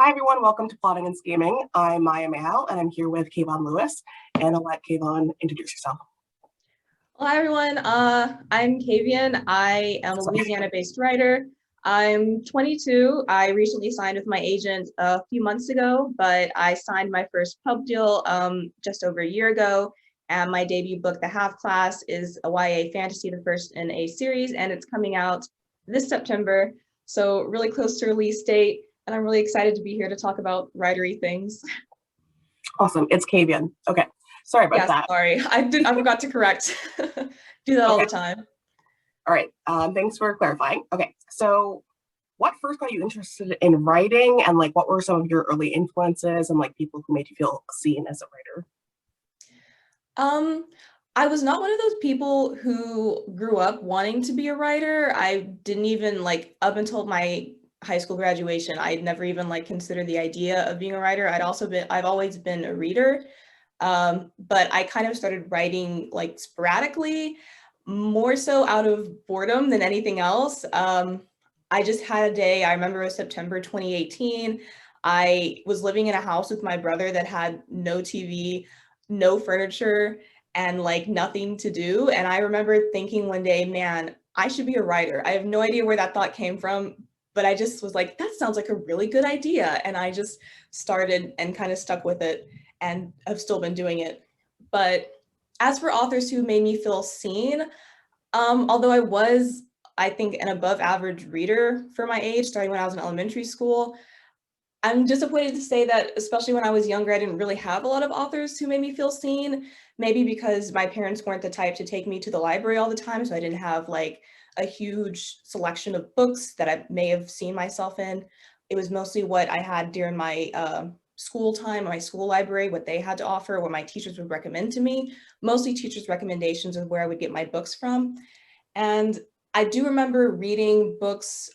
Hi everyone, welcome to Plotting and Scheming. I'm Maya Mayhow and I'm here with Kayvion Lewis, and I'll let Kayvion introduce yourself. Well, hi everyone. I'm Kayvion. I am a Louisiana-based writer. I'm 22. I recently signed with my agent a few months ago, but I signed my first pub deal just over a year ago. And my debut book, The Half Class, is a YA fantasy, the first in a series, and it's coming out this September. So really close to release date, and I'm really excited to be here to talk about writery things. Awesome, it's Kayvion. Okay, sorry about Yes, that. sorry, I forgot to correct. Do that all Okay, the time. all right, thanks for clarifying. Okay, so what first got you interested in writing, and like what were some of your early influences and like people who made you feel seen as a writer? Um, I was not one of those people who grew up wanting to be a writer. I didn't even like up until my high school graduation, I'd never even like considered the idea of being a writer. I've always been a reader. But I kind of started writing like sporadically, more so out of boredom than anything else. I just had a day, I remember it was September 2018. I was living in a house with my brother that had no TV, no furniture, and like nothing to do. And I remember thinking one day, man, I should be a writer. I have no idea where that thought came from, but I just was like, that sounds like a really good idea. And I just started and kind of stuck with it and have still been doing it. But as for authors who made me feel seen, although I think, an above average reader for my age, starting when I was in elementary school, I'm disappointed to say that, especially when I was younger, I didn't really have a lot of authors who made me feel seen. Maybe because my parents weren't the type to take me to the library all the time, so I didn't have like a huge selection of books that I may have seen myself in. It was mostly what I had during my school time, my school library, what they had to offer, what my teachers would recommend to me. Mostly teachers' recommendations is where I would get my books from. And I do remember reading books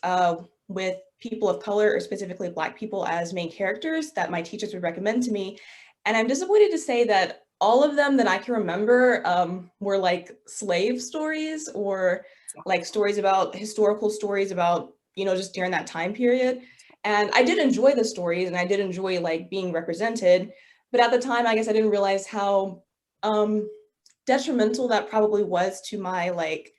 with people of color, or specifically Black people, as main characters that my teachers would recommend to me. And I'm disappointed to say that all of them that I can remember were like slave stories, or like stories about historical stories about, just during that time period. And I did enjoy the stories and I did enjoy like being represented. But at the time, I guess I didn't realize how um, detrimental that probably was to my like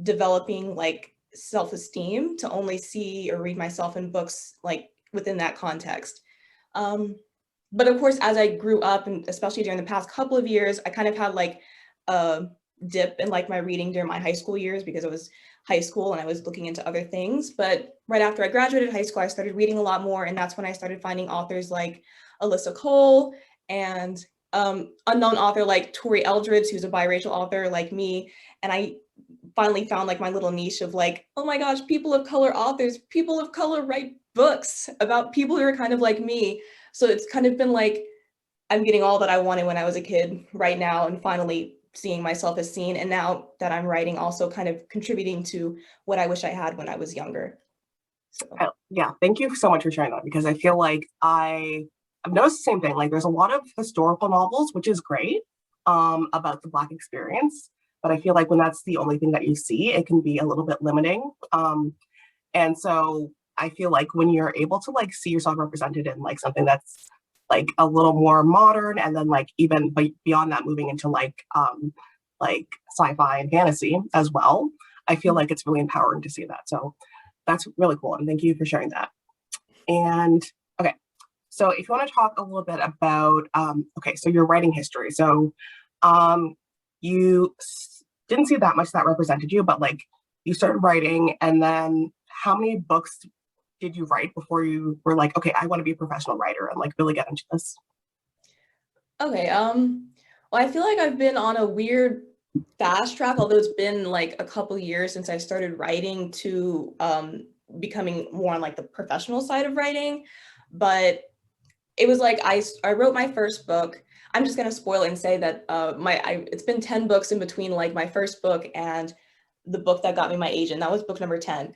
developing like self-esteem to only see or read myself in books like within that context. Um, but of course, as I grew up, and especially during the past couple of years, I kind of had like a dip in like my reading during my high school years because it was high school and I was looking into other things. But right after I graduated high school, I started reading a lot more, and that's when I started finding authors like Alyssa Cole and unknown author like Tori Eldridge, who's a biracial author like me. And I finally found like my little niche of like, oh my gosh, people of color authors, people of color write books about people who are kind of like me. So it's kind of been like I'm getting all that I wanted when I was a kid right now, and finally seeing myself as seen. And now that I'm writing, also kind of contributing to what I wish I had when I was younger. So. Yeah, thank you so much for sharing that because I feel like I've noticed the same thing. Like there's a lot of historical novels, which is great, about the Black experience. But I feel like when that's the only thing that you see, it can be a little bit limiting. And so I feel like when you're able to like see yourself represented in like something that's like a little more modern, and then like even beyond that, moving into like sci-fi and fantasy as well, I feel like it's really empowering to see that. So that's really cool, and thank you for sharing that. And okay, so if you want to talk a little bit about okay, so your writing history. So you didn't see that much that represented you, but like you started writing, and then how many books did you write before you were like, okay, I want to be a professional writer and like really get into this? Okay, well, I feel like I've been on a weird fast track, although it's been like a couple years since I started writing to becoming more on like the professional side of writing. But it was like I wrote my first book. I'm just gonna spoil it and say that it's been 10 books in between like my first book and the book that got me my agent. That was book number 10.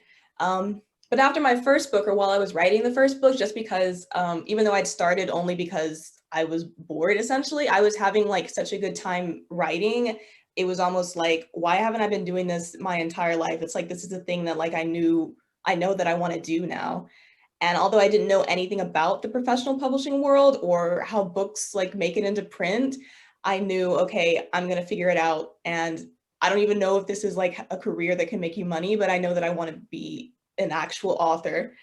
But after my first book, or while I was writing the first book, just because even though I'd started only because I was bored, essentially, I was having like such a good time writing. It was almost like, why haven't I been doing this my entire life? It's like this is a thing that like I know that I want to do now. And although I didn't know anything about the professional publishing world or how books like make it into print, I knew, okay, I'm gonna figure it out. And I don't even know if this is like a career that can make you money, but I know that I want to be an actual author.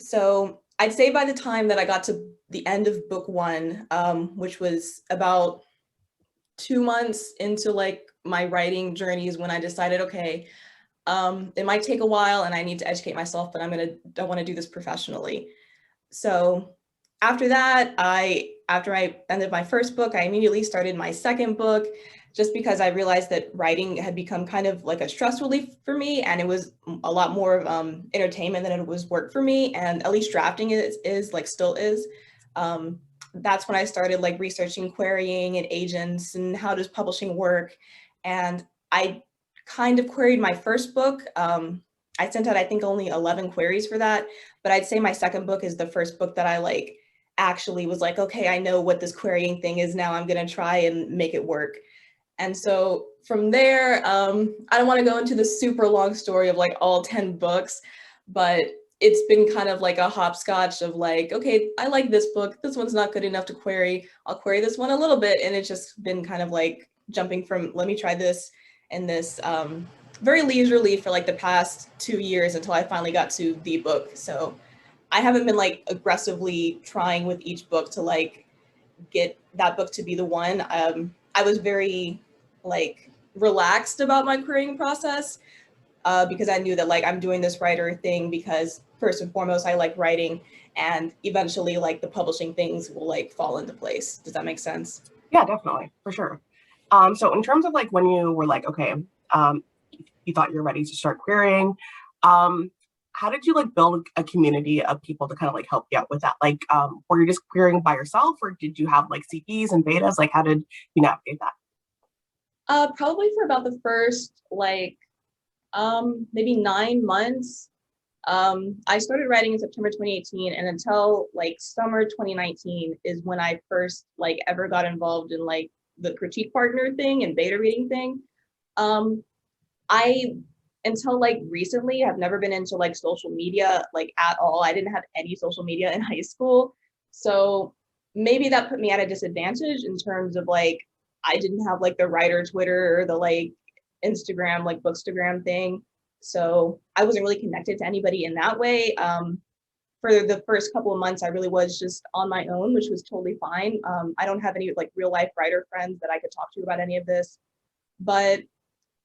So I'd say by the time that I got to the end of book one, which was about 2 months into like my writing journeys, when I decided, okay, it might take a while and I need to educate myself, but I want to do this professionally. So after that, after I ended my first book, I immediately started my second book just because I realized that writing had become kind of like a stress relief for me, and it was a lot more of entertainment than it was work for me. And at least drafting is like still is. That's when I started like researching querying and agents and how does publishing work. And I kind of queried my first book. I sent out, I think, only 11 queries for that, but I'd say my second book is the first book that I like actually was like, okay, I know what this querying thing is now. I'm gonna try and make it work. And so from there, I don't want to go into the super long story of like all 10 books, but it's been kind of like a hopscotch of like, okay, I like this book. This one's not good enough to query. I'll query this one a little bit. And it's just been kind of like jumping from, let me try this and this very leisurely for like the past 2 years until I finally got to the book. So I haven't been like aggressively trying with each book to like get that book to be the one. I was very like relaxed about my querying process because I knew that like I'm doing this writer thing because first and foremost I like writing, and eventually like the publishing things will like fall into place. Does that make sense? Yeah, definitely, for sure. So in terms of like when you were like, okay, you thought you're ready to start querying, um, how did you like build a community of people to kind of like help you out with that? Like, were you just querying by yourself, or did you have like CPs and betas? Like, how did you navigate that? Probably for about the first like maybe 9 months. I started writing in September 2018, and until like summer 2019 is when I first like ever got involved in like the critique partner thing and beta reading thing. Um, I until like recently have never been into like social media like at all. I didn't have any social media in high school. So maybe that put me at a disadvantage in terms of like I didn't have like the writer Twitter or the like Instagram, like Bookstagram thing. So I wasn't really connected to anybody in that way. For the first couple of months, I really was just on my own, which was totally fine. I don't have any like real life writer friends that I could talk to about any of this, but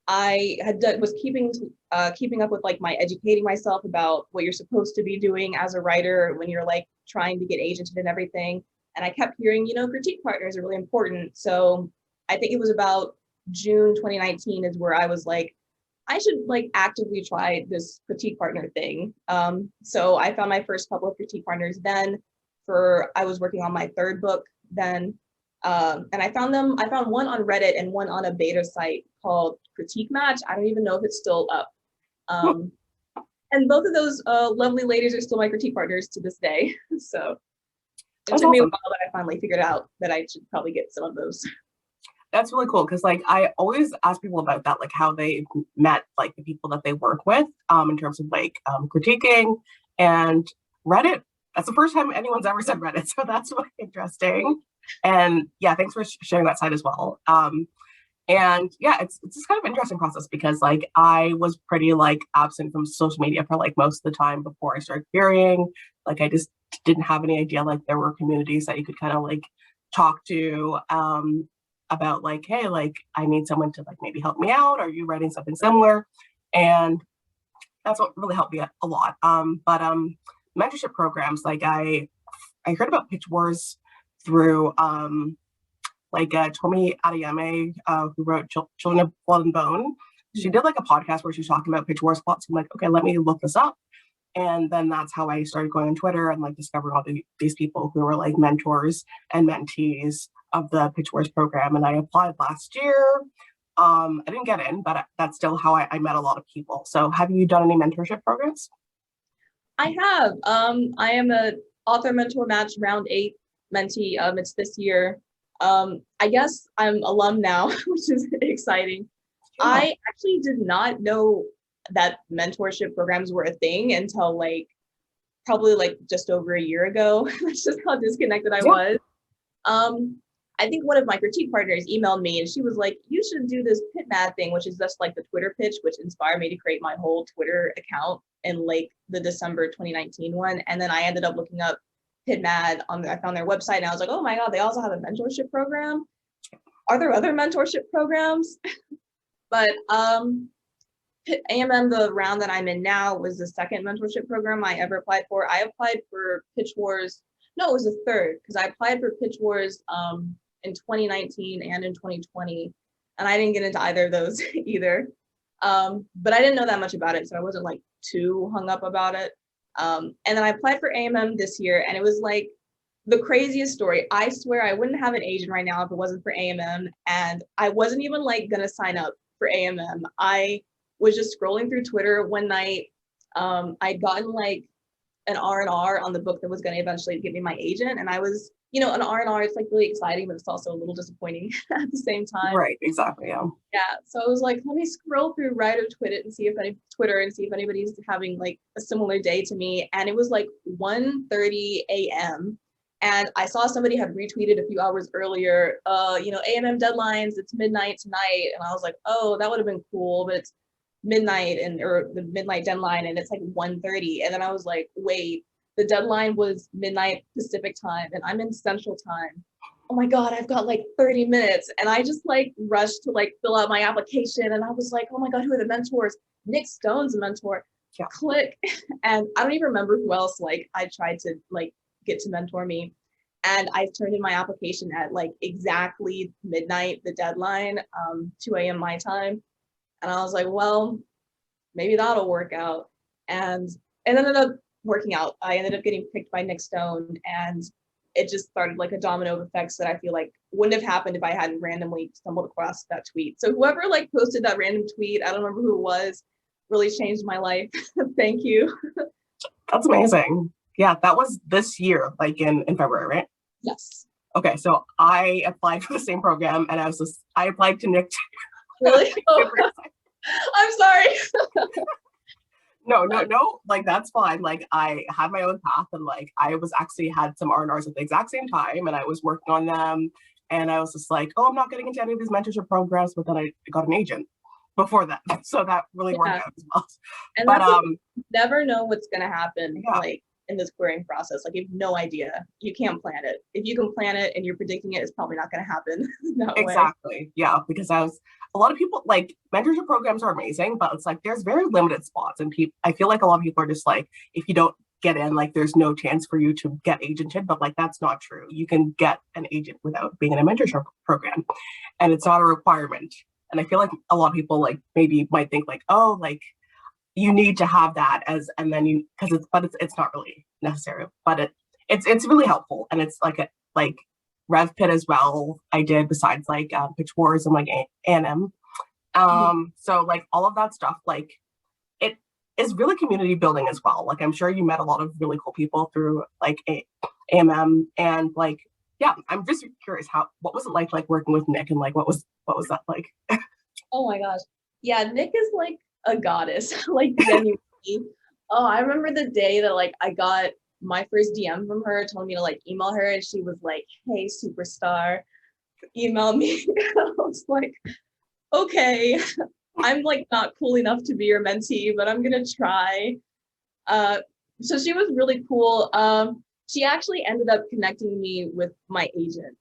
was keeping up with like my educating myself about what you're supposed to be doing as a writer when you're like trying to get agented and everything. And I kept hearing, critique partners are really important. So I think it was about June 2019 is where I was like, I should like actively try this critique partner thing. So I found my first couple of critique partners then. I was working on my third book then. And I found one on Reddit and one on a beta site called Critique Match. I don't even know if it's still up. Um, and both of those lovely ladies are still my critique partners to this day. So it That's took me a awesome. while, but I finally figured out that I should probably get some of those. That's really cool because like I always ask people about that, like how they met like the people that they work with, in terms of like critiquing and Reddit. That's the first time anyone's ever said Reddit, so that's really interesting. And yeah, thanks for sharing that side as well. And yeah, it's just kind of interesting process because like I was pretty like absent from social media for like most of the time before I started querying. Like I just didn't have any idea like there were communities that you could kind of like talk to, about like, hey, like I need someone to like maybe help me out. Are you writing something similar? And that's what really helped me a lot. But mentorship programs, like I heard about Pitch Wars through like Tomi Adeyemi, who wrote Children of Blood and Bone. She did like a podcast where she was talking about Pitch Wars plots. So I'm like, okay, let me look this up. And then that's how I started going on Twitter and like discovering all these people who were like mentors and mentees of the Pitch Wars program. And I applied last year. I didn't get in, but that's still how I met a lot of people. So have you done any mentorship programs? I have. I am a author mentor match round 8 mentee. It's this year. I guess I'm alum now, which is exciting. Yeah. I actually did not know that mentorship programs were a thing until like probably like just over a year ago. That's just how disconnected I Yeah. was. Um, I think one of my critique partners emailed me and she was like, you should do this pit mad thing, which is just like the Twitter pitch, which inspired me to create my whole Twitter account in like the December 2019 one. And then I ended up looking up pit mad I found their website and I was like, oh my God, they also have a mentorship program. Are there other mentorship programs? But AMM, the round that I'm in now, was the second mentorship program I ever applied for. I applied for Pitch Wars. No, it was the third because I applied for Pitch Wars in 2019 and in 2020, and I didn't get into either of those either. But I didn't know that much about it, so I wasn't like too hung up about it. And then I applied for AMM this year, and it was like the craziest story. I swear I wouldn't have an agent right now if it wasn't for AMM, and I wasn't even like gonna sign up for AMM. I was just scrolling through Twitter one night. I'd gotten like an R&R on the book that was going to eventually give me my agent. And I was, an R&R, it's like really exciting, but it's also a little disappointing at the same time. Right, exactly. Yeah. Yeah. So I was like, let me scroll through writer Twitter and see if anybody's having like a similar day to me. And it was like 1:30 a.m. And I saw somebody had retweeted a few hours earlier, AMM deadlines, it's midnight tonight. And I was like, oh, that would have been cool, but it's midnight or the midnight deadline and it's like 1:30. And then I was like, wait, the deadline was midnight Pacific time and I'm in Central time. Oh my God, I've got like 30 minutes. And I just like rushed to like fill out my application. And I was like, oh my God, who are the mentors? Nick Stone's a mentor. Yeah. Click. And I don't even remember who else like I tried to like get to mentor me. And I turned in my application at like exactly midnight, the deadline, 2 a.m. my time. And I was like, well, maybe that'll work out. And it ended up working out. I ended up getting picked by Nick Stone, and it just started like a domino of effects that I feel like wouldn't have happened if I hadn't randomly stumbled across that tweet. So whoever like posted that random tweet, I don't remember who it was, really changed my life. Thank you. That's amazing. Yeah, that was this year, like in February, right? Yes. Okay, so I applied for the same program and I applied to Nick. Really? Oh, I'm sorry. No, like that's fine. Like I had my own path and like I was actually had some R&Rs at the exact same time and I was working on them and I was just like, oh, I'm not getting into any of these mentorship programs, but then I got an agent before that. So that really worked out as well. And but you never know what's gonna happen like in this querying process. Like you have no idea. You can't plan it. If you can plan it and you're predicting it, it's probably not gonna happen that exactly. way. Yeah, because a lot of people like mentorship programs are amazing, but it's like there's very limited spots and I feel like a lot of people are just like, if you don't get in, like there's no chance for you to get agented, but like that's not true. You can get an agent without being in a mentorship program and it's not a requirement. And I feel like a lot of people like maybe might think like, oh, like you need to have that and then you because it's not really necessary, but it's really helpful and it's like Rev Pit as well. I did besides like Pitch Wars and like ANM. So like all of that stuff, like it is really community building as well. Like I'm sure you met a lot of really cool people through like AMM and like yeah, I'm just curious what was it like working with Nick and like what was that like? Oh my gosh. Yeah, Nick is like a goddess, like genuinely. Oh, I remember the day that like I got my first DM from her telling me to like email her and she was like, hey, superstar, email me. I was like, okay, I'm like not cool enough to be your mentee, but I'm gonna try. So she was really cool. She actually ended up connecting me with my agent.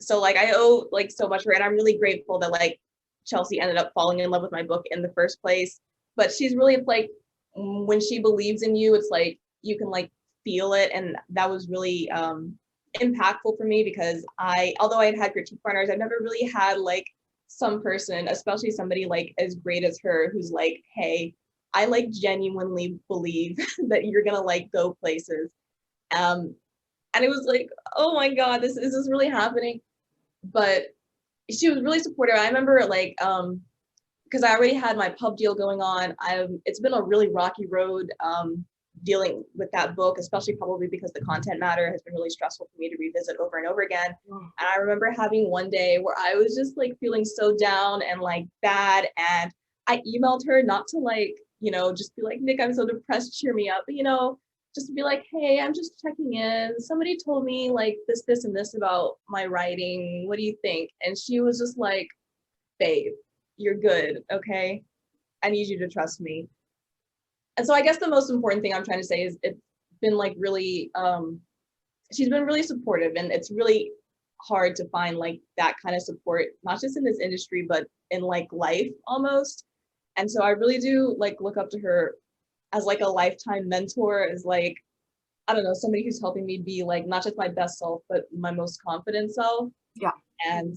So like I owe like so much for her and I'm really grateful that like Chelsea ended up falling in love with my book in the first place. But she's really like, when she believes in you, it's like you can like feel it. And that was really impactful for me because although I had critique partners, I've never really had like some person, especially somebody like as great as her, who's like, hey, I like genuinely believe that you're gonna like go places. And it was like, oh my God, is this really happening? But she was really supportive. I remember like, because I already had my pub deal going on. It's been a really rocky road dealing with that book, especially probably because the content matter has been really stressful for me to revisit over and over again. And I remember having one day where I was just like feeling so down and like bad. And I emailed her not to like, just be like, Nick, I'm so depressed, cheer me up. But, just to be like, hey, I'm just checking in. Somebody told me like this, and this about my writing. What do you think? And she was just like, babe, you're good, okay? I need you to trust me. And so I guess the most important thing I'm trying to say is it's been like really, she's been really supportive, and it's really hard to find like that kind of support, not just in this industry, but in like life almost. And so I really do like look up to her as like a lifetime mentor, as like, I don't know, somebody who's helping me be like not just my best self, but my most confident self. Yeah. And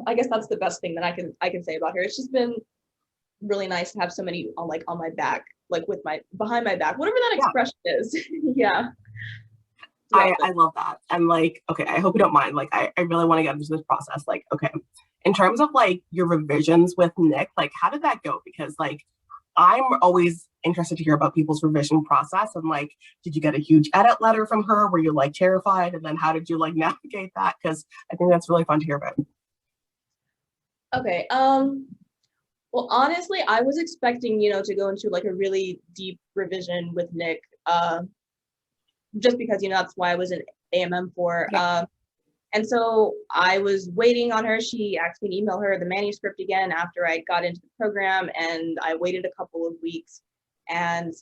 I guess that's the best thing that I can say about her. It's just been really nice to have somebody on like on my back, like with my behind my back, whatever that Yeah. expression is. Yeah. I love that. And like, okay, I hope you don't mind. Like, I really want to get into this process. Like, okay, in terms of like your revisions with Nick, like, how did that go? Because like, I'm always interested to hear about people's revision process. And like, did you get a huge edit letter from her? Were you like terrified? And then how did you like navigate that? Because I think that's really fun to hear about. Okay. Well, honestly, I was expecting, to go into like a really deep revision with Nick, just because, that's why I was in AMM for. Yeah. And so I was waiting on her. She asked me to email her the manuscript again after I got into the program, and I waited a couple of weeks. And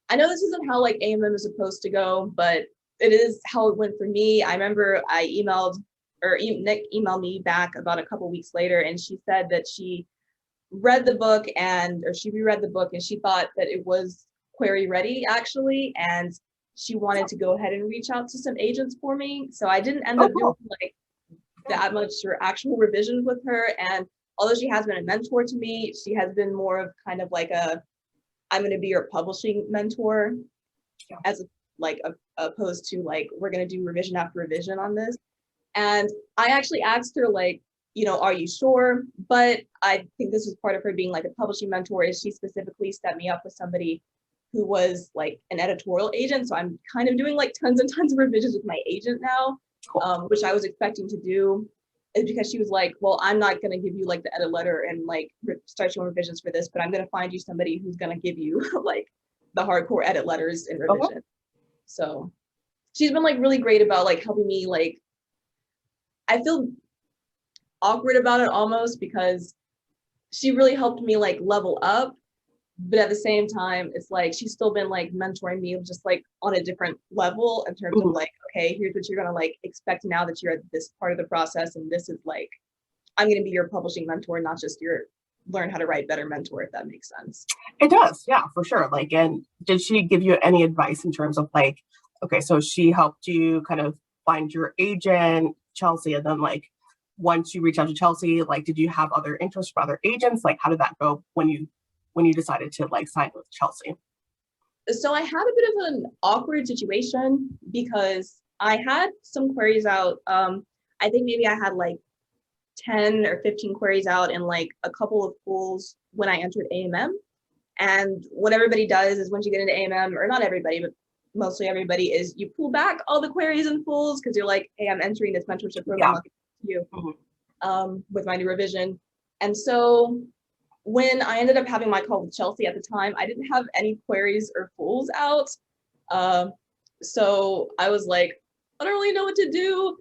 I know this isn't how like AMM is supposed to go, but it is how it went for me. I remember I Nick emailed me back about a couple weeks later, and she said that she read the book or she reread the book, and she thought that it was query ready actually, and she wanted to go ahead and reach out to some agents for me. So I didn't end up doing like that much or actual revisions with her. And although she has been a mentor to me, she has been more of kind of like I'm going to be your publishing mentor, as opposed to like, we're going to do revision after revision on this. And I actually asked her like, are you sure? But I think this was part of her being like a publishing mentor, is she specifically set me up with somebody who was like an editorial agent. So I'm kind of doing like tons and tons of revisions with my agent now, which I was expecting to do, is because she was like, well, I'm not going to give you like the edit letter and like start your revisions for this, but I'm going to find you somebody who's going to give you like the hardcore edit letters and revision. So she's been like really great about like helping me. Like, I feel awkward about it almost, because she really helped me like level up, but at the same time it's like she's still been like mentoring me just like on a different level in terms of like, okay, here's what you're gonna like expect now that you're at this part of the process, and this is like, I'm gonna be your publishing mentor, not just your learn how to write better mentor, if that makes sense. It does, yeah, for sure. Like, and did she give you any advice in terms of like, okay, so she helped you kind of find your agent, Chelsea, and then like once you reach out to Chelsea, like, did you have other interests for other agents? Like, how did that go when you decided to like sign with Chelsea? So I had a bit of an awkward situation because I had some queries out. I think maybe I had like 10 or 15 queries out in like a couple of pools when I entered AMM. And what everybody does is once you get into AMM, or not everybody, but mostly everybody, is you pull back all the queries and pools because you're like, hey, I'm entering this mentorship program. You with my new revision. And so when I ended up having my call with Chelsea at the time, I didn't have any queries or pools out. So I was like, I don't really know what to do.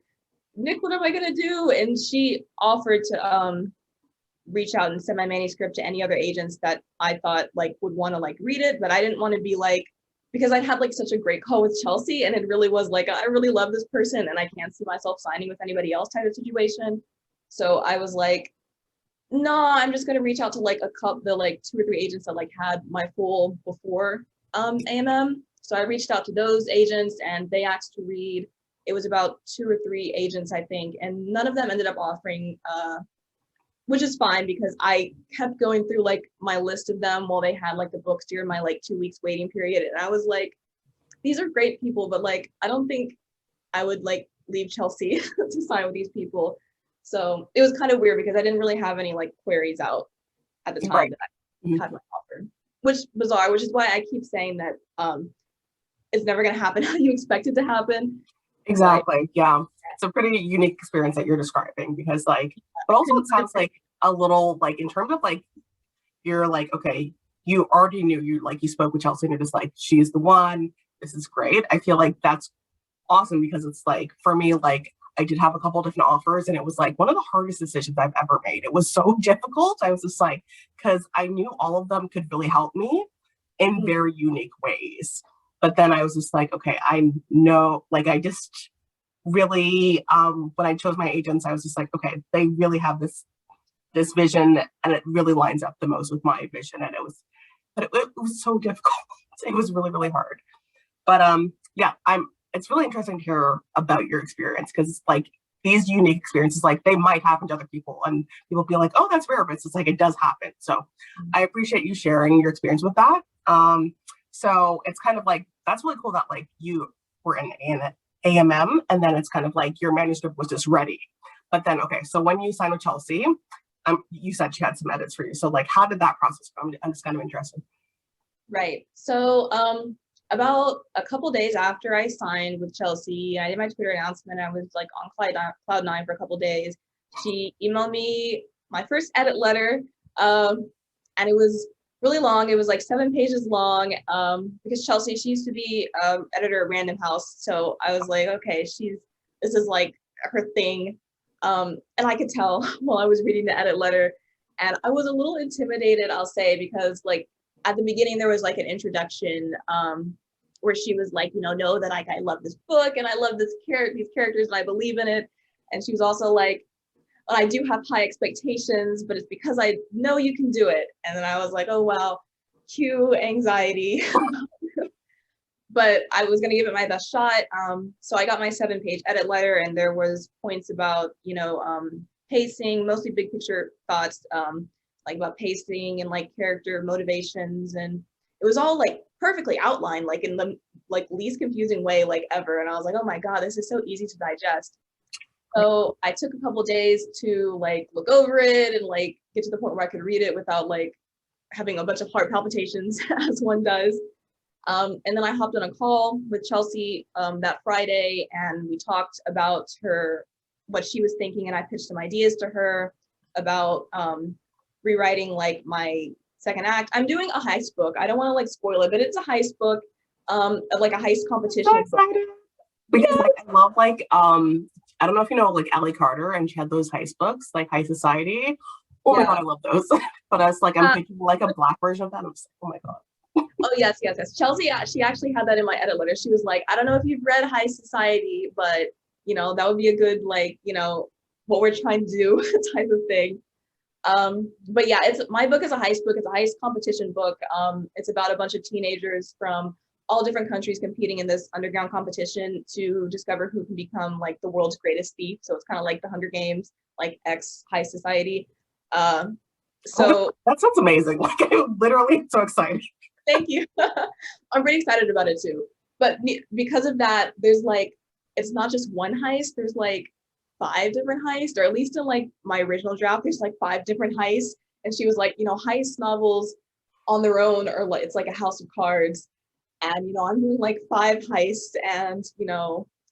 Nick, what am I gonna do? And she offered to reach out and send my manuscript to any other agents that I thought like would want to like read it, but I didn't want to be like, because I had like such a great call with Chelsea, and it really was like, I really love this person and I can't see myself signing with anybody else type of situation. So I was like, no, I'm just gonna reach out to like the like 2 or 3 agents that like had my full before AMM. So I reached out to those agents and they asked to read. It was about 2 or 3 agents, I think, and none of them ended up offering, which is fine because I kept going through like my list of them while they had like the books during my like 2 weeks waiting period. And I was like, these are great people, but like, I don't think I would like leave Chelsea to sign with these people. So it was kind of weird because I didn't really have any like queries out at the time that I had my offer, which is bizarre, which is why I keep saying that it's never going to happen how you expect it to happen. Exactly. Yeah. It's a pretty unique experience that you're describing because like, but also it sounds like a little like in terms of like, you're like, okay, you already knew, you spoke with Chelsea and you're just like, she's the one, this is great. I feel like that's awesome because it's like, for me, like, I did have a couple different offers and it was like one of the hardest decisions I've ever made. It was so difficult. I was just like, because I knew all of them could really help me in Mm. very unique ways. But then I was just like, okay, I know, like, I just really, when I chose my agents, I was just like, okay, they really have this vision and it really lines up the most with my vision. And it was so difficult. It was really, really hard. But yeah, it's really interesting to hear about your experience because like these unique experiences, like they might happen to other people and people be like, oh, that's rare, but it's like it does happen. So I appreciate you sharing your experience with that. So it's kind of like that's really cool that like you were in AMM and then it's kind of like your manuscript was just ready. But then okay, so when you signed with Chelsea, you said she had some edits for you. So like how did that process go? I'm just kind of interested. Right. So about a couple days after I signed with Chelsea, I did my Twitter announcement. I was like on cloud nine for a couple days. She emailed me my first edit letter, and it was really long. It was like 7 pages long, because Chelsea, she used to be editor at Random House. So I was like, okay, this is like her thing. And I could tell while I was reading the edit letter, and I was a little intimidated, I'll say, because like at the beginning there was like an introduction where she was like, know that like I love this book and I love these characters and I believe in it. And she was also like, well, I do have high expectations, but it's because I know you can do it. And then I was like, oh wow, cue anxiety. But I was going to give it my best shot. So I got my 7-page edit letter, and there was points about, pacing, mostly big picture thoughts, like about pacing and like character motivations. And it was all like perfectly outlined, like in the like least confusing way like ever. And I was like, oh my God, this is so easy to digest. So I took a couple days to like look over it and like get to the point where I could read it without like having a bunch of heart palpitations as one does. And then I hopped on a call with Chelsea that Friday, and we talked about what she was thinking, and I pitched some ideas to her about rewriting like my second act. I'm doing a heist book. I don't want to like spoil it, but it's a heist book, like a heist competition. So excited because like I love like I don't know if you know like Ellie Carter and she had those heist books like High Society. Oh my God, I love those. But I was like, I'm thinking like a black version of that. I'm just like, oh my God. Oh yes. Chelsea, she actually had that in my edit letter. She was like, I don't know if you've read High Society, but that would be a good like, what we're trying to do type of thing. But yeah, my book is a heist book. It's a heist competition book. It's about a bunch of teenagers from all different countries competing in this underground competition to discover who can become like the world's greatest thief. So it's kind of like the Hunger Games, like X High Society. So that sounds amazing. Like I'm literally so excited. Thank you. I'm pretty excited about it too. But because of that, there's like, it's not just one heist, there's like 5 different heists, or at least in like my original draft, there's like 5 different heists. And she was like, heist novels on their own are like, it's like a house of cards. And, I'm doing like 5 heists and,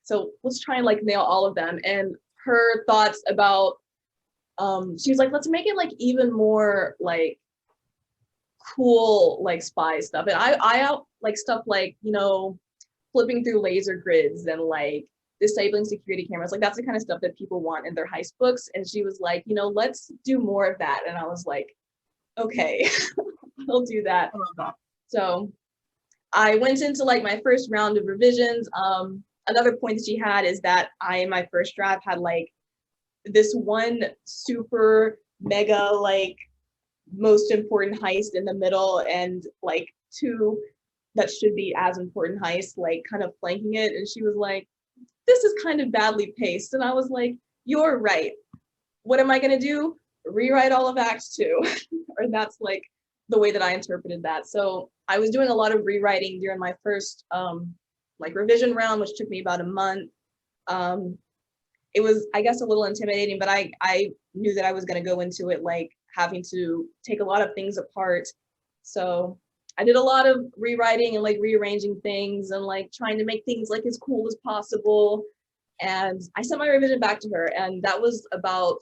so let's try and like nail all of them. And her thoughts about, she was like, let's make it like even more like cool like spy stuff. And I like stuff like flipping through laser grids and like disabling security cameras. Like that's the kind of stuff that people want in their heist books. And she was like, let's do more of that. And I was like, okay, I'll do that. I love that. So I went into like my first round of revisions. Another point that she had is that I in my first draft had like this one super mega like most important heist in the middle and like 2 that should be as important heists like kind of flanking it. And she was like, this is kind of badly paced. And I was like, you're right. What am I going to do? Rewrite all of Act 2. Or that's like the way that I interpreted that. So I was doing a lot of rewriting during my first like revision round, which took me about a month. It was, I guess, a little intimidating, but I knew that I was going to go into it like having to take a lot of things apart. So I did a lot of rewriting and like rearranging things and like trying to make things like as cool as possible. And I sent my revision back to her, and that was about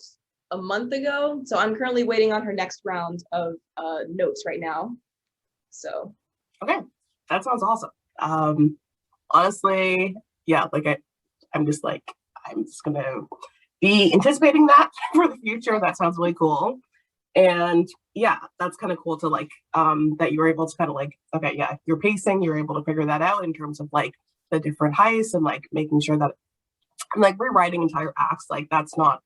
a month ago. So I'm currently waiting on her next round of notes right now. So Okay, that sounds awesome. Honestly, yeah, like I'm just like, I'm just gonna be anticipating that for the future. That sounds really cool. And yeah, that's kind of cool to like that you were able to kind of like, okay, yeah, you're pacing, you're able to figure that out in terms of like the different heists and like making sure that I'm like rewriting entire acts, like that's not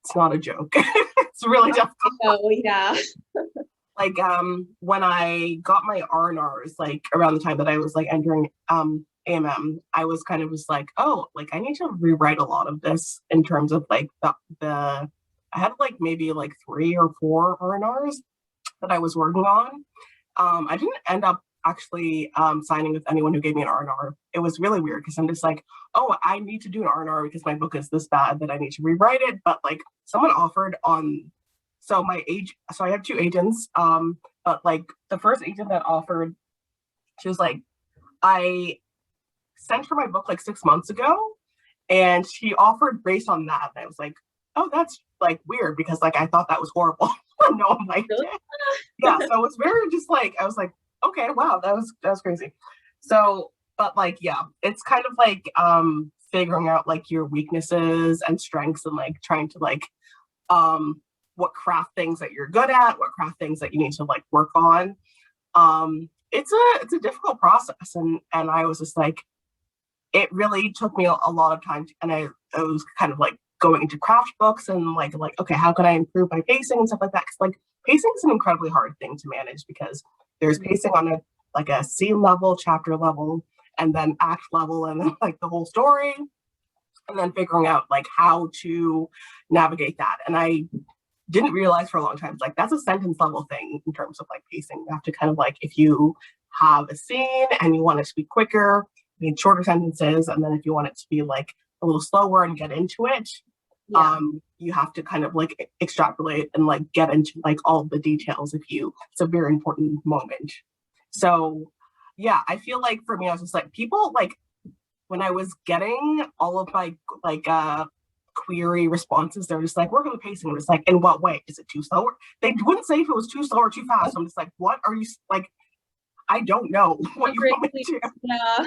it's not a joke. It's really difficult. oh yeah. Like when I got my R&Rs like around the time that I was like entering AMM, I was kind of just like, oh, like I need to rewrite a lot of this in terms of like the I had like maybe like 3 or 4 R&Rs that I was working on. I didn't end up actually signing with anyone who gave me an R&R. It was really weird because I'm just like, oh, I need to do an R&R because my book is this bad that I need to rewrite it. But like someone offered on, so so I have 2 agents, but like the first agent that offered, she was like, I sent her my book like 6 months ago, and she offered based on that. And I was like, oh, that's like weird because like I thought that was horrible. No one liked Really? it. Yeah, so it's very just like I was like, okay, wow, that was crazy. So, but like, yeah, it's kind of like figuring out like your weaknesses and strengths and like trying to like what craft things that you're good at, what craft things that you need to like work on. It's a difficult process, and I was just like, it really took me a lot of time, and I was kind of like going into craft books and like okay, how can I improve my pacing and stuff like that? Because like pacing is an incredibly hard thing to manage because there's pacing on a like a scene level, chapter level, and then act level, and then like the whole story, and then figuring out like how to navigate that. And I didn't realize for a long time like that's a sentence level thing in terms of like pacing. You have to kind of like if you have a scene and you want it to be quicker, you need shorter sentences, and then if you want it to be like a little slower and get into it, Yeah. you have to kind of like extrapolate and like get into like all the details if you it's a very important moment. So yeah, I feel like for me I was just like people like when I was getting all of my like query responses, they're just like, we're going to pacing. I'm just like, in what way? Is it too slow? They wouldn't say if it was too slow or too fast. I'm just like, what are you like? I don't know what you want me to do. Yeah.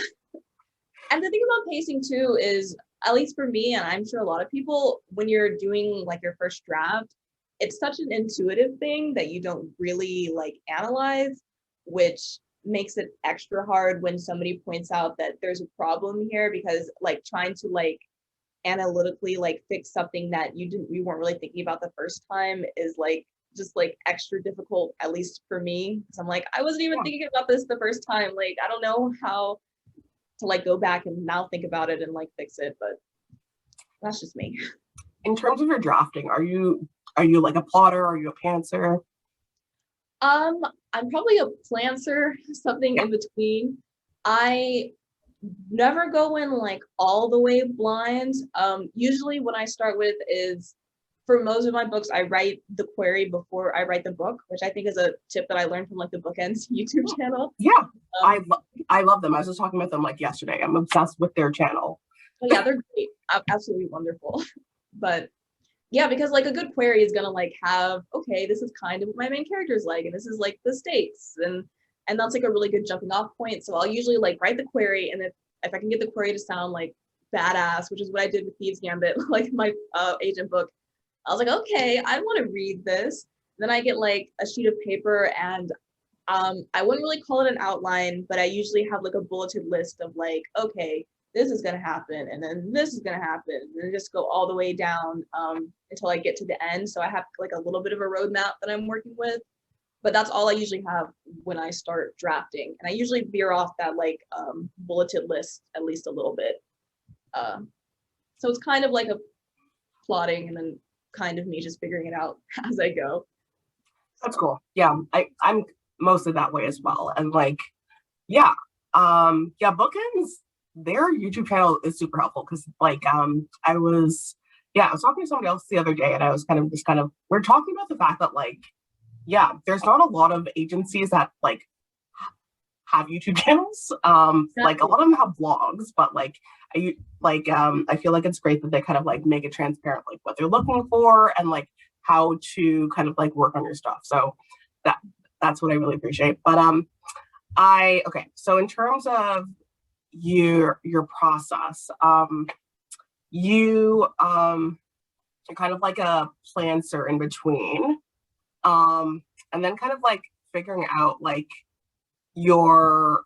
And the thing about pacing too is, at least for me, and I'm sure a lot of people, when you're doing like your first draft, it's such an intuitive thing that you don't really like analyze, which makes it extra hard when somebody points out that there's a problem here, because like trying to like analytically like fix something that you weren't really thinking about the first time is like just like extra difficult, at least for me, because I'm like, I wasn't even thinking about this the first time. Like I don't know how to like go back and now think about it and like fix it, but that's just me. In terms of your drafting, are you like a plotter? Are you a pantser? I'm probably a plancer, something in between. I never go in like all the way blind. Usually what I start with is, for most of my books, I write the query before I write the book, which I think is a tip that I learned from like the Bookends YouTube channel. Yeah, I love them. I was just talking about them like yesterday. I'm obsessed with their channel. Oh yeah, they're great, absolutely wonderful. But yeah, because like a good query is gonna like have, okay, this is kind of what my main character is like, and this is like the stakes, and that's like a really good jumping off point. So I'll usually like write the query, and if I can get the query to sound like badass, which is what I did with Thieves Gambit, like my agent book, I was like, okay, I want to read this. Then I get like a sheet of paper, and I wouldn't really call it an outline, but I usually have like a bulleted list of like, okay, this is gonna happen, and then this is gonna happen, and then just go all the way down until I get to the end. So I have like a little bit of a roadmap that I'm working with, but that's all I usually have when I start drafting. And I usually veer off that like bulleted list at least a little bit. So it's kind of like a plotting and then kind of me just figuring it out as I go. That's cool. Yeah, I'm mostly that way as well. And like, yeah, yeah, Bookends, their YouTube channel is super helpful because like I was talking to somebody else the other day, and I was we're talking about the fact that like, yeah, there's not a lot of agencies that like have YouTube channels. Like a lot of them have blogs, but like I feel like it's great that they kind of like make it transparent, like what they're looking for and like how to kind of like work on your stuff. So That's what I really appreciate. But I okay. So in terms of your process, you you're kind of like a plancer in between, and then kind of like figuring out like your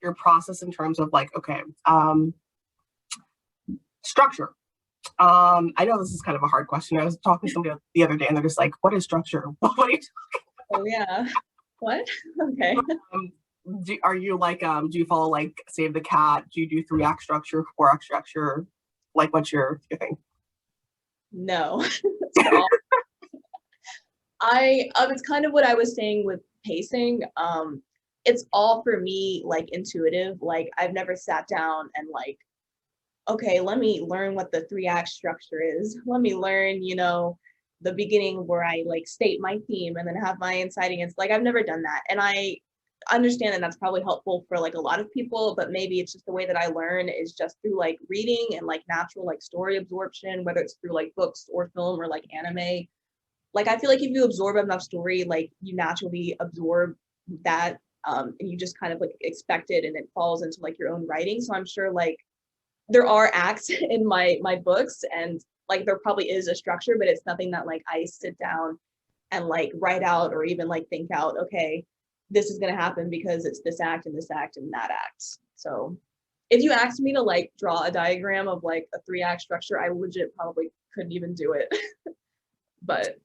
your process in terms of like okay, structure. I know this is kind of a hard question. I was talking to somebody the other day, and they're just like, "What is structure? What are you Oh yeah. What? Okay. um, are you like do you follow like Save the Cat? Do you do 3 act structure, 4 act structure? Like what's your thing? No. So it's kind of what I was saying with pacing. It's all for me like intuitive. Like I've never sat down and like, okay, let me learn what the 3 act structure is. Let me learn, the beginning where I like state my theme and then have my inciting. It's like I've never done that. And I understand that that's probably helpful for like a lot of people, but maybe it's just the way that I learn is just through like reading and like natural like story absorption, whether it's through like books or film or like anime. Like I feel like if you absorb enough story, like you naturally absorb that, and you just kind of like expect it and it falls into like your own writing. So I'm sure like there are acts in my books and like there probably is a structure, but it's nothing that like I sit down and like write out or even like think out, okay, this is going to happen because it's this act and this act and that act. So if you asked me to like draw a diagram of like a 3 act structure, I legit probably couldn't even do it. But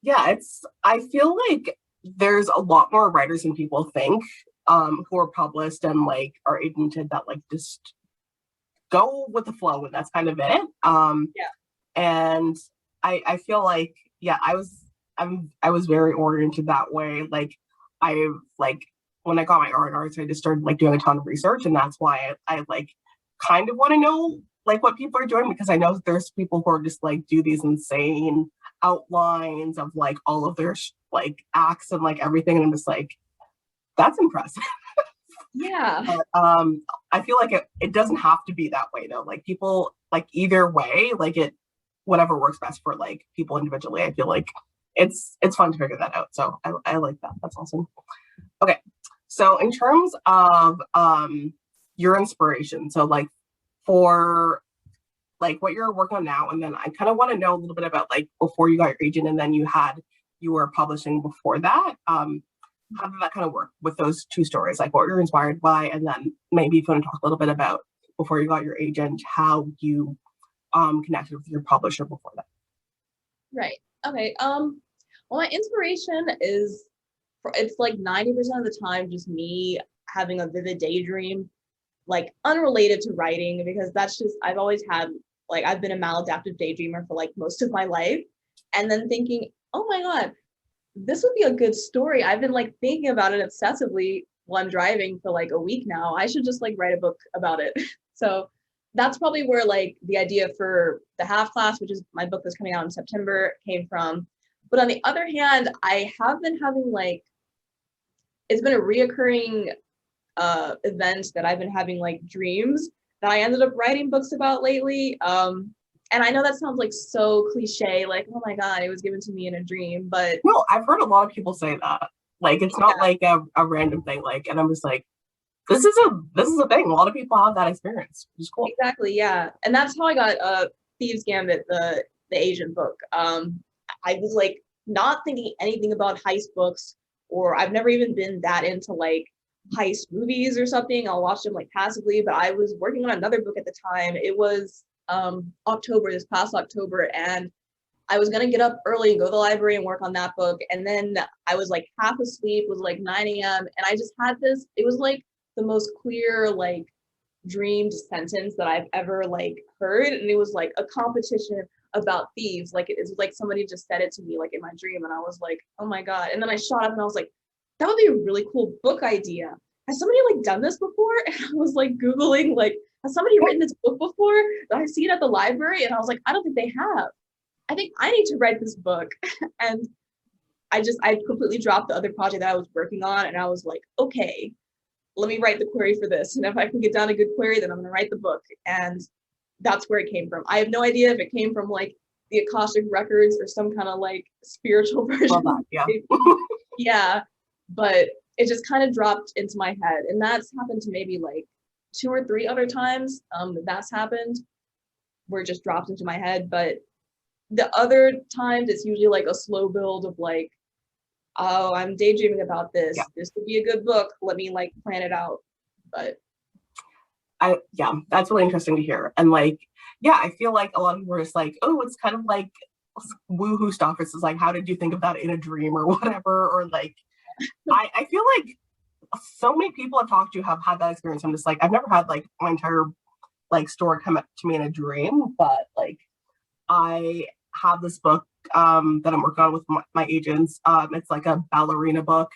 Yeah, it's I feel like there's a lot more writers than people think, who are published and like are agented that like just go with the flow and that's kind of it. yeah, And I feel like yeah, I was very oriented that way. Like I like when I got my art arts, I just started like doing a ton of research, and that's why I like kind of want to know like what people are doing because I know there's people who are just like do these insane outlines of like all of their like acts and like everything, and I'm just like that's impressive. yeah, But I feel like it doesn't have to be that way though. Like people like either way, like it whatever works best for like people individually. I feel like it's fun to figure that out. So I like that. That's awesome. Okay. So in terms of your inspiration, so like for like what you're working on now, and then I kind of want to know a little bit about like before you got your agent and then you were publishing before that. How did that kind of work with those 2 stories? Like what you're inspired by, and then maybe if you want to talk a little bit about before you got your agent, how you connected with your publisher before that. right. Okay. Well, my inspiration is it's like 90% of the time just me having a vivid daydream, like unrelated to writing, because that's just I've always had like I've been a maladaptive daydreamer for like most of my life. And then thinking, oh my God, this would be a good story. I've been like thinking about it obsessively while I'm driving for like a week now. I should just like write a book about it. So that's probably where like the idea for the half class, which is my book that's coming out in September, came from. But on the other hand, I have been having like it's been a reoccurring event that I've been having like dreams that I ended up writing books about lately. And I know that sounds like so cliche, like, oh my God, it was given to me in a dream, but No, I've heard a lot of people say that. Like it's not yeah, like a random thing. Like, and I'm just like, this is a thing. A lot of people have that experience, which is cool. exactly, yeah. And that's how I got Thieves Gambit, the Asian book. I was like not thinking anything about heist books, or I've never even been that into like heist movies or something. I'll watch them like passively, but I was working on another book at the time. It was October, this past October, and I was gonna get up early and go to the library and work on that book. And then I was like half asleep, it was like 9 a.m. And I just had this, it was like the most clear, like dreamed sentence that I've ever like heard. And it was like a competition about thieves. Like it was like somebody just said it to me like in my dream. And I was like, oh my God. And then I shot up and I was like, that would be a really cool book idea. Has somebody like done this before? And I was like Googling, like, has somebody written this book before? I see it at the library. And I was like, I don't think they have. I think I need to write this book. And I completely dropped the other project that I was working on. And I was like, okay, let me write the query for this. And if I can get down a good query, then I'm going to write the book. And that's where it came from. I have no idea if it came from like the Akashic records or some kind of like spiritual version. Love that. Yeah. Yeah, but it just kind of dropped into my head. And that's happened to maybe like 2 or 3 other times. That's happened where it just drops into my head. But the other times it's usually like a slow build of like, oh, I'm daydreaming about Yeah. this. This would be a good book. Let me like plan it out. But Yeah, that's really interesting to hear. And like, yeah, I feel like a lot of people are just like, oh, it's kind of like woohoo stuff. It's just like, how did you think of that in a dream or whatever? Or like, I feel like so many people I've talked to have had that experience. I'm just like, I've never had like my entire like story come up to me in a dream, but like I have this book that I'm working on with my agents. It's like a ballerina book.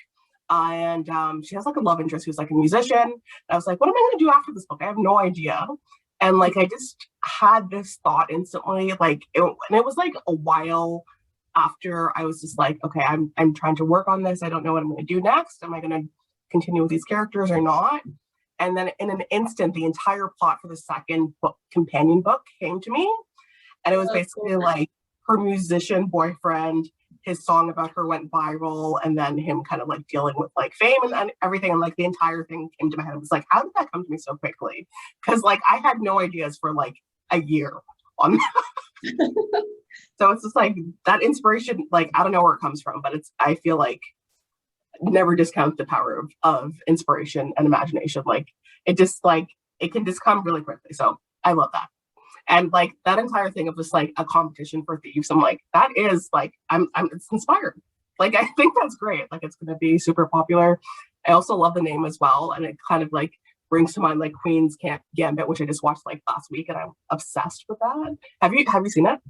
And she has like a love interest who's like a musician. And I was like, what am I going to do after this book? I have no idea. And like, I just had this thought instantly, like, and it was like a while after I was just like, okay, I'm trying to work on this. I don't know what I'm going to do next. Am I going to continue with these characters or not? And then in an instant, the entire plot for the second book, companion book, came to me, and it was that's cool. basically like her musician boyfriend, his song about her went viral, and then him kind of like dealing with like fame and everything. And like the entire thing came to my head. I was like, how did that come to me so quickly? Because like I had no ideas for like a year on that. So it's just like that inspiration, like I don't know where it comes from, but it's, I feel like, never discount the power of inspiration and imagination. Like it just like it can just come really quickly. So I love that. And like that entire thing of just like a competition for thieves, I'm like, that is like, I'm it's inspired. Like I think that's great. Like it's gonna be super popular. I also love the name as well. And it kind of like brings to mind like Queen's Camp Gambit, which I just watched like last week and I'm obsessed with that. Have you seen it?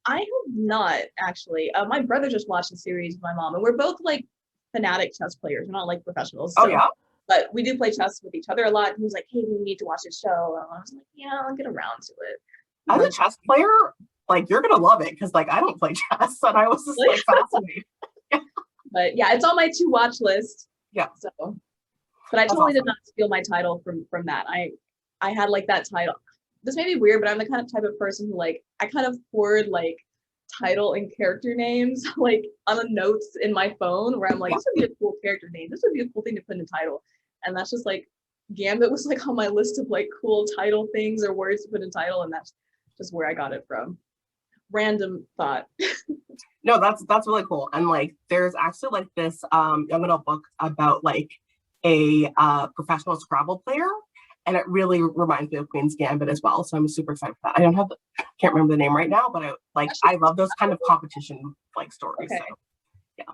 I have not actually. My brother just watched the series with my mom, and we're both like fanatic chess players. We're not like professionals. Oh So, yeah. but we do play chess with each other a lot. He was like, "Hey, we need to watch this show." And I was like, "Yeah, I'll get around to it." As a But chess player, like you're gonna love it because like I don't play chess and I was just like fascinated. but yeah, it's on my to watch list. Yeah, So, but I that's totally did awesome. not steal my title from that. I had like that title. This may be weird, but I'm the kind of type of person who like I kind of hoard like title and character names like on the notes in my phone where I'm like, Yeah. this would be a cool character name. This would be a cool thing to put in a title. And that's just like Gambit was like on my list of like cool title things or words to put in title, and that's just where I got it from. Random thought. No, that's really cool. And like there's actually like this young adult book about like a professional Scrabble player. And it really reminds me of Queen's Gambit as well. So I'm super excited for that. I don't have the, can't remember the name right now, but I love those kind of competition like stories. Okay. So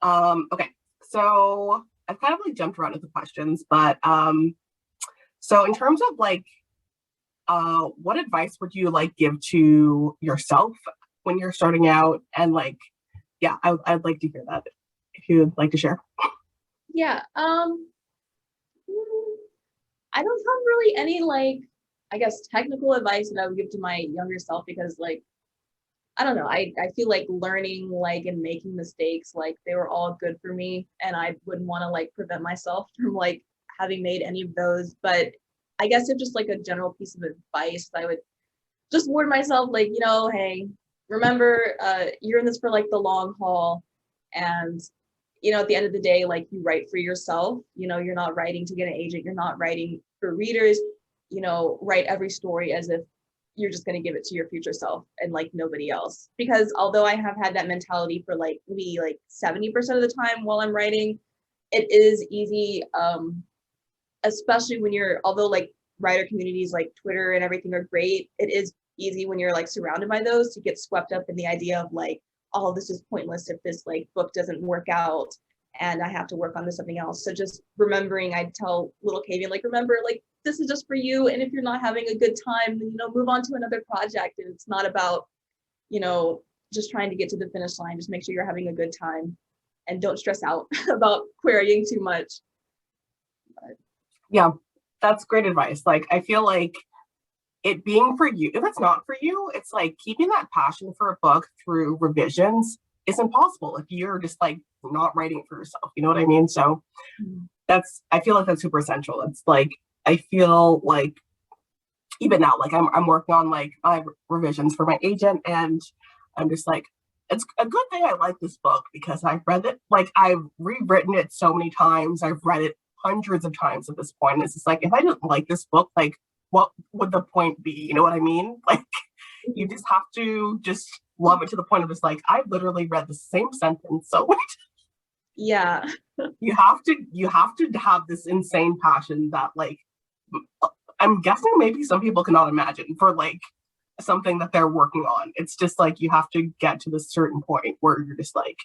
yeah. Okay. So I've kind of like jumped around with the questions, but so in terms of like what advice would you like give to yourself when you're starting out? And like, yeah, I'd like to hear that if you'd like to share. Yeah. I don't have really any like I guess technical advice that I would give to my younger self because like I don't know. I feel like learning like and making mistakes, like they were all good for me. And I wouldn't want to like prevent myself from like having made any of those. But I guess it's just like a general piece of advice I would just warn myself, like, hey, remember, you're in this for like the long haul. And, at the end of the day, like you write for yourself, you're not writing to get an agent, you're not writing for readers, write every story as if you're just going to give it to your future self and like nobody else. Because although I have had that mentality for like maybe like 70% of the time while I'm writing, it is easy, especially when although like writer communities like Twitter and everything are great, it is easy when you're like surrounded by those to get swept up in the idea of like, oh, this is pointless if this like book doesn't work out and I have to work on this something else. So just remembering, I'd tell little Kayvion, like, remember, like, this is just for you. And if you're not having a good time, then, move on to another project. And it's not about, just trying to get to the finish line. Just make sure you're having a good time and don't stress out about querying too much. But, Yeah, that's great advice. Like, I feel like it being for you, if it's not for you, it's like keeping that passion for a book through revisions is impossible if you're just like not writing for yourself. You know what I mean? So I feel like that's super essential. It's like, I feel like even now, like I'm working on like my revisions for my agent, and I'm just like, it's a good thing I like this book because I've read it, like I've rewritten it so many times. I've read it hundreds of times at this point. And it's just like, if I didn't like this book, like what would the point be? You know what I mean? Like you Mhm. just have to just love it to the point of it's like, I've literally read the same sentence so many. Yeah. You have to have this insane passion that like I'm guessing maybe some people cannot imagine for like something that they're working on. It's just like you have to get to this certain point where you're just like,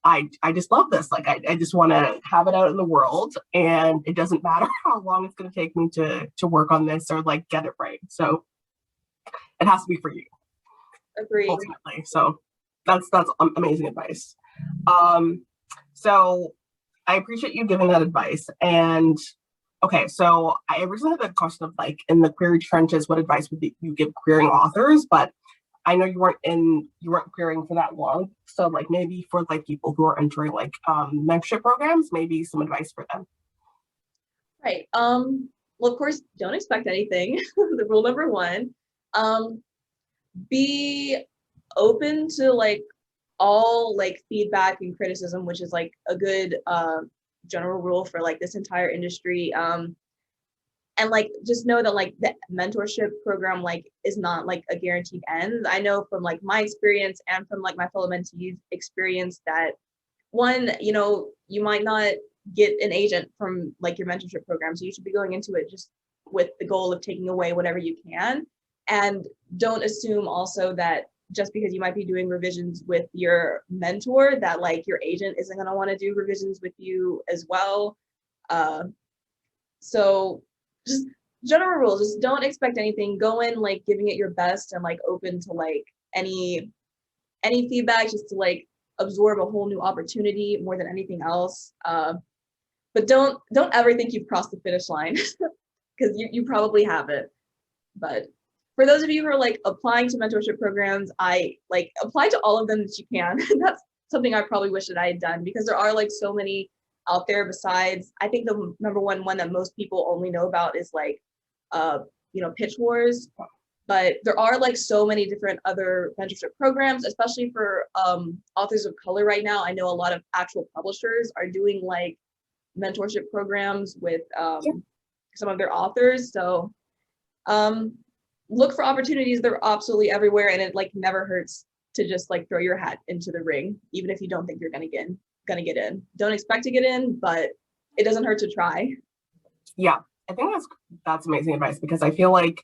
I just love this. Like I just want to have it out in the world, and it doesn't matter how long it's going to take me to work on this or like get it right. So it has to be for you Agree. ultimately. So that's amazing advice. Um, so I appreciate you giving that advice. And okay, so I originally had the question of like in the query trenches, what advice would you give querying authors? But I know you weren't querying for that long. So like maybe for like people who are entering like mentorship programs, maybe some advice for them. Right. Well, of course, don't expect anything. The rule number one. Um, be open to like all like feedback and criticism, which is like a good general rule for like this entire industry. And like just know that like the mentorship program like is not like a guaranteed end. I know from like my experience and from like my fellow mentees experience that one, you might not get an agent from like your mentorship program, so you should be going into it just with the goal of taking away whatever you can. And don't assume also that just because you might be doing revisions with your mentor that like your agent isn't going to want to do revisions with you as well. uh, so just general rules, just don't expect anything, go in like giving it your best and like open to like any feedback, just to like absorb a whole new opportunity more than anything else. But don't ever think you've crossed the finish line because you probably haven't. But for those of you who are like applying to mentorship programs, I like apply to all of them that you can. That's something I probably wish that I had done because there are like so many out there. Besides, I think the number one that most people only know about is like uh Pitch Wars, but there are like so many different other mentorship programs, especially for authors of color right now. I know a lot of actual publishers are doing like mentorship programs with some of their authors. So um, look for opportunities. They're absolutely everywhere, and it like never hurts to just like throw your hat into the ring, even if you don't think you're gonna get in. Don't expect to get in, but it doesn't hurt to try. Yeah, I think that's amazing advice because I feel like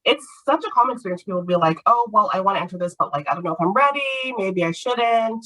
it's such a common experience. People will be like, "Oh, well, I want to enter this, but like I don't know if I'm ready. Maybe I shouldn't.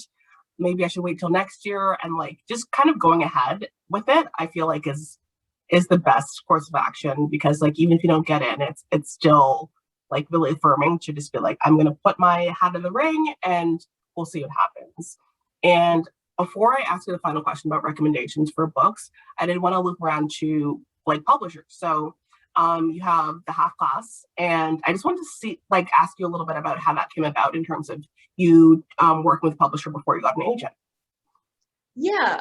Maybe I should wait till next year." And like just kind of going ahead with it, I feel like is the best course of action because like even if you don't get in, it's still like really affirming to just be like, I'm gonna put my hat in the ring and we'll see what happens. And before I ask you the final question about recommendations for books, I did want to loop around to like publishers. So you have the half class, and I just wanted to see like ask you a little bit about how that came about in terms of you working with a publisher before you got an agent. Yeah,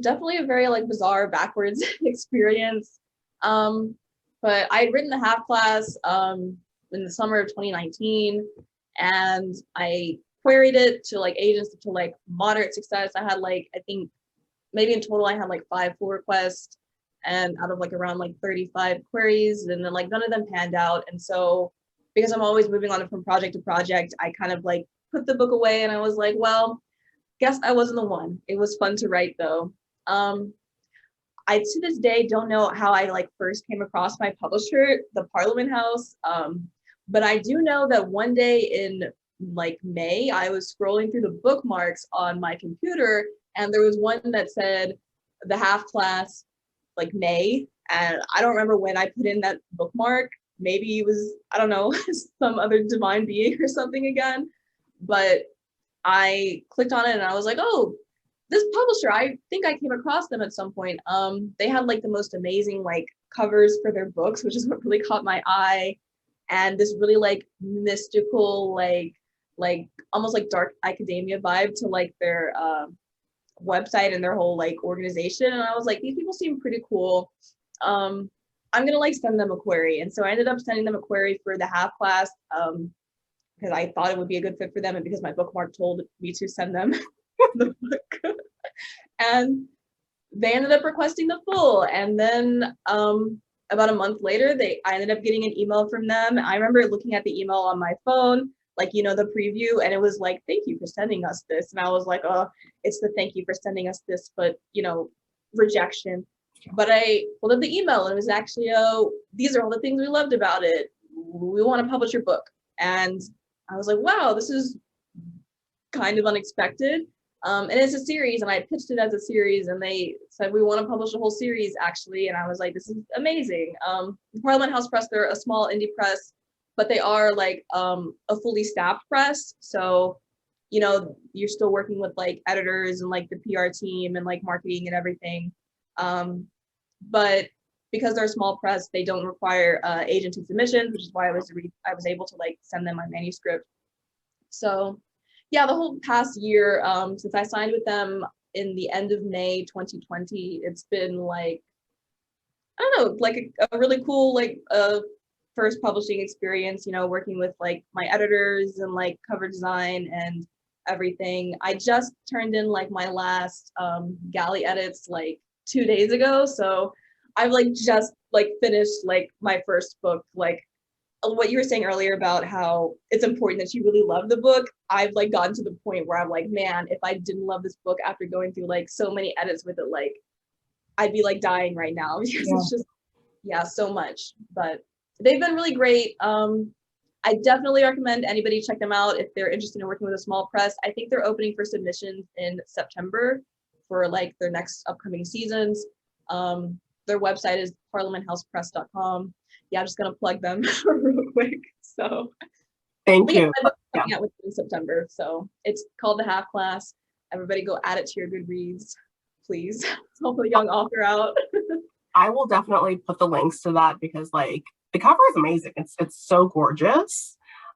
definitely a very like bizarre backwards experience. Um, but I had written the half class in the summer of 2019, and I queried it to like agents to like moderate success. I had like I think maybe in total I had like 5 pull requests, and out of like around like 35 queries, and then like none of them panned out. And so because I'm always moving on from project to project, I kind of like put the book away, and I was like, well, guess I wasn't the one. It was fun to write though. Um, I to this day don't know how I like first came across my publisher, the Parliament House. But I do know that one day in like May, I was scrolling through the bookmarks on my computer, and there was one that said the half class like May, and I don't remember when I put in that bookmark. Maybe it was, I don't know, some other divine being or something again. But I clicked on it and I was like, oh, this publisher, I think I came across them at some point. They had like the most amazing like covers for their books, which is what really caught my eye. And this really like mystical, like almost like dark academia vibe to like their website and their whole like organization. And I was like, these people seem pretty cool. I'm gonna like send them a query. And so I ended up sending them a query for the half class. because I thought it would be a good fit for them and because my bookmark told me to send them the book. And they ended up requesting the full. And then about a month later, I ended up getting an email from them. I remember looking at the email on my phone, like, you know, the preview, and it was like, thank you for sending us this. And I was like, oh, it's the thank you for sending us this, but, you know, rejection. But I pulled up the email and it was actually, oh, these are all the things we loved about it. We want to publish your book. And I was like, wow, this is kind of unexpected. And it's a series, and I pitched it as a series, and they said, we want to publish a whole series, actually. And I was like, this is amazing. Parliament House Press, they're a small indie press, but they are like a fully staffed press. So, you know, you're still working with like editors and like the PR team and like marketing and everything. But because they're a small press, they don't require agency submissions, which is why I was able to like send them my manuscript. So yeah, the whole past year, since I signed with them in the end of May 2020, it's been like, I don't know, like a really cool, like first publishing experience, you know, working with like my editors and like cover design and everything. I just turned in like my last galley edits like 2 days ago. So I've like just like finished like my first book. Like what you were saying earlier about how it's important that you really love the book, I've like gotten to the point where I'm like, man, if I didn't love this book after going through like so many edits with it, like I'd be like dying right now because it's just, yeah, so much. But they've been really great. I definitely recommend anybody check them out if they're interested in working with a small press. I think they're opening for submissions in September for like their next upcoming seasons. Their website is parliamenthousepress.com. Yeah, I'm just gonna plug them real quick. So Thank you. My book's coming out in September, so it's called The Half Class. Everybody go add it to your Goodreads, please. Help a young author out. I will definitely put the links to that because like the cover is amazing. It's so gorgeous.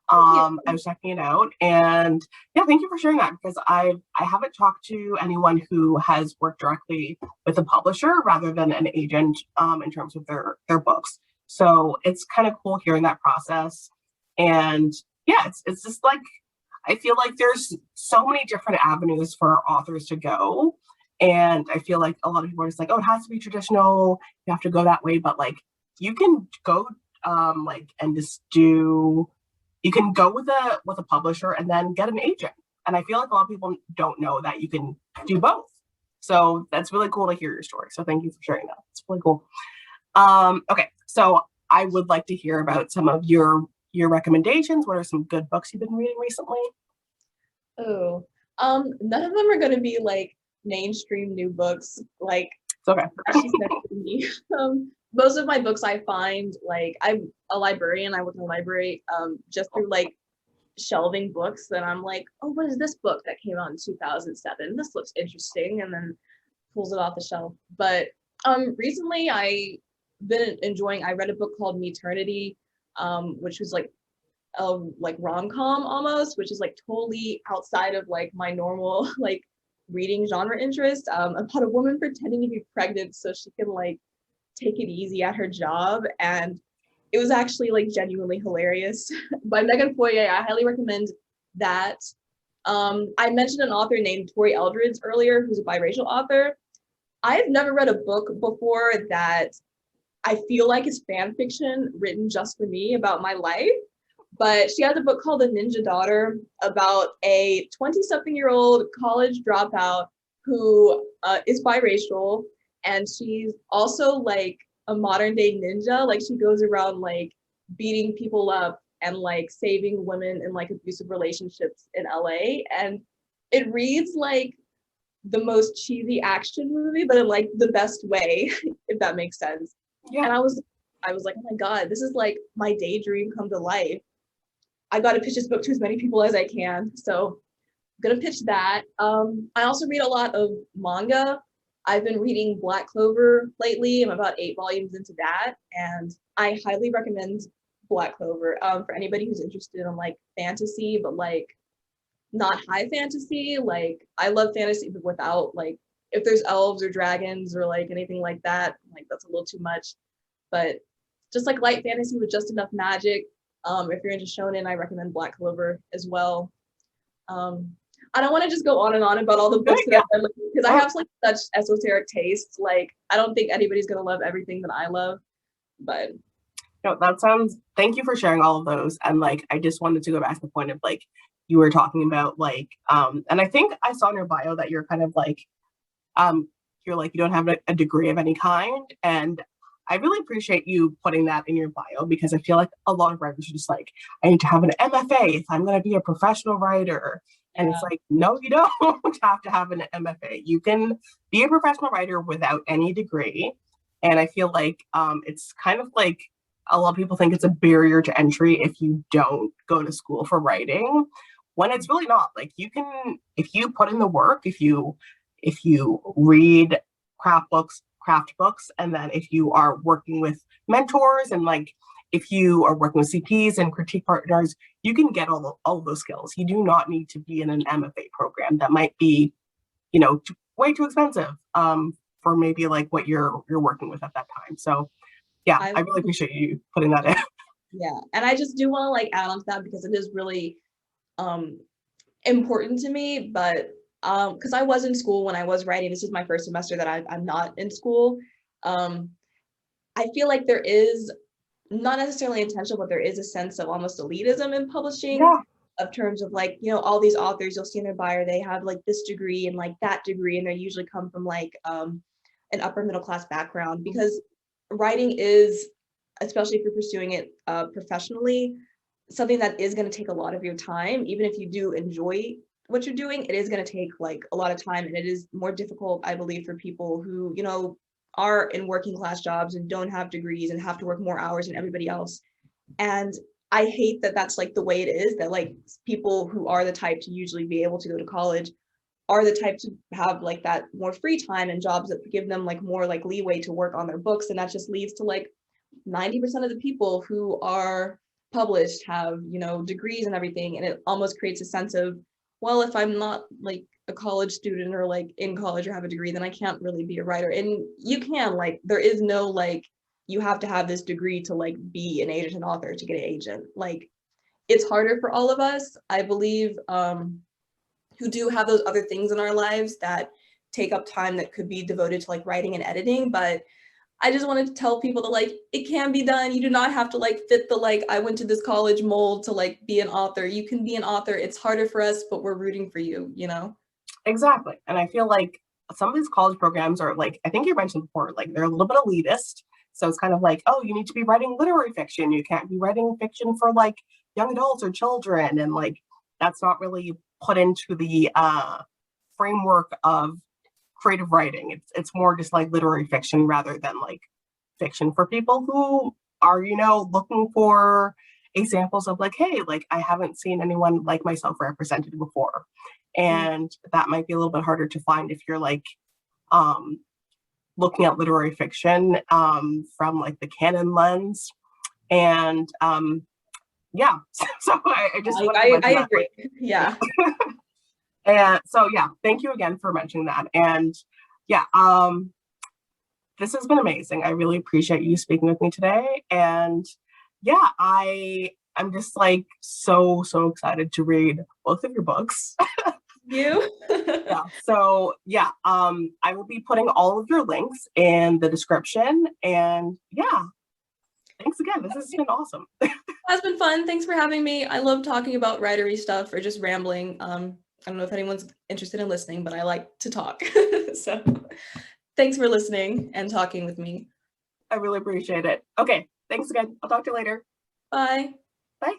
I was checking it out, and yeah, thank you for sharing that because I haven't talked to anyone who has worked directly with a publisher rather than an agent in terms of their books. So it's kind of cool hearing that process. And yeah, it's just like I feel like there's so many different avenues for authors to go. And I feel like a lot of people are just like, oh, it has to be traditional, you have to go that way. But like you can go like and just do, you can go with a publisher and then get an agent. And I feel like a lot of people don't know that you can do both. So that's really cool to hear your story. So thank you for sharing that. It's really cool. Okay, so I would like to hear about some of your recommendations. What are some good books you've been reading recently? Oh, none of them are going to be like mainstream new books. Like, it's okay. Me. Most of my books I find, like, I'm a librarian. I work in a library, just through like shelving books that I'm like, oh, what is this book that came out in 2007? This looks interesting, and then pulls it off the shelf. But recently I read a book called Meternity, which was like rom-com almost, which is like totally outside of like my normal like reading genre interest, about a woman pretending to be pregnant so she can like take it easy at her job. And it was actually like genuinely hilarious. By Megan Foyer. I highly recommend that. I mentioned an author named Tori Eldridge earlier, who's a biracial author. I've never read a book before that I feel like is fan fiction written just for me about my life. But she has a book called The Ninja Daughter about a 20-something-year-old college dropout who is biracial, and she's also like a modern day ninja. Like she goes around like beating people up and like saving women in like abusive relationships in LA. And it reads like the most cheesy action movie, but in like the best way, if that makes sense. Yeah. And I was like, oh my God, this is like my daydream come to life. I got to pitch this book to as many people as I can. So I'm going to pitch that. I also read a lot of manga. I've been reading Black Clover lately. I'm about 8 volumes into that. And I highly recommend Black Clover for anybody who's interested in like fantasy, but like not high fantasy. Like I love fantasy, but without like, if there's elves or dragons or like anything like that, like that's a little too much. But just like light fantasy with just enough magic. If you're into shonen, I recommend Black Clover as well. I don't want to just go on and on about all the books that I've read because I have like such esoteric tastes. Like, I don't think anybody's gonna love everything that I love, but No, that sounds, thank you for sharing all of those. And like, I just wanted to go back to the point of like, you were talking about like, and I think I saw in your bio that you're kind of like, you're like, you don't have a degree of any kind. And I really appreciate you putting that in your bio because I feel like a lot of writers are just like, I need to have an MFA if I'm going to be a professional writer. And it's like, no, you don't have to have an MFA. You can be a professional writer without any degree. And I feel like it's kind of like a lot of people think it's a barrier to entry if you don't go to school for writing, when it's really not. Like you can, if you put in the work, if you read craft books, and then if you are working with mentors and like if you are working with CPs and critique partners, you can get all of those skills. You do not need to be in an MFA program that might be, way too expensive for maybe like what you're working with at that time. So yeah, I really appreciate you putting that in. Yeah, and I just do want to like add on to that because it is really important to me, but because I was in school when I was writing. This is my first semester that I'm not in school. I feel like there is, not necessarily intentional, but there is a sense of almost elitism in publishing. Yeah. Of terms of like, all these authors you'll see in their bio, they have like this degree and like that degree, and they usually come from like an upper middle class background, because writing is, especially if you're pursuing it professionally, something that is going to take a lot of your time. Even if you do enjoy what you're doing, it is going to take like a lot of time, and it is more difficult, I believe, for people who are in working class jobs and don't have degrees and have to work more hours than everybody else. And I hate that that's like the way it is, that like people who are the type to usually be able to go to college are the type to have like that more free time and jobs that give them like more like leeway to work on their books. And that just leads to like 90% of the people who are published have degrees and everything, and it almost creates a sense of, well, if I'm not like a college student or like in college or have a degree, then I can't really be a writer. And you can, like, there is no like you have to have this degree to like be an agent and author to get an agent. Like, it's harder for all of us, I believe, who do have those other things in our lives that take up time that could be devoted to like writing and editing. But I just wanted to tell people that like it can be done. You do not have to like fit the like I went to this college mold to like be an author. You can be an author. It's harder for us, but we're rooting for you, Exactly. And I feel like some of these college programs are like, I think you mentioned before, like they're a little bit elitist. So it's kind of like, oh, you need to be writing literary fiction. You can't be writing fiction for like young adults or children. And like, that's not really put into the framework of creative writing. It's more just like literary fiction rather than like fiction for people who are, looking for examples of like, hey, like I haven't seen anyone like myself represented before. And that might be a little bit harder to find if you're like looking at literary fiction from like the canon lens. And yeah, so I just I agree. Yeah. And so yeah, thank you again for mentioning that. And yeah, this has been amazing. I really appreciate you speaking with me today. And yeah, I'm just like so excited to read both of your books. You? Yeah. So yeah, I will be putting all of your links in the description. And yeah, thanks again. This has been awesome. That's been fun. Thanks for having me. I love talking about writery stuff or just rambling. I don't know if anyone's interested in listening, but I like to talk. So thanks for listening and talking with me. I really appreciate it. Okay. Thanks again. I'll talk to you later. Bye. Bye.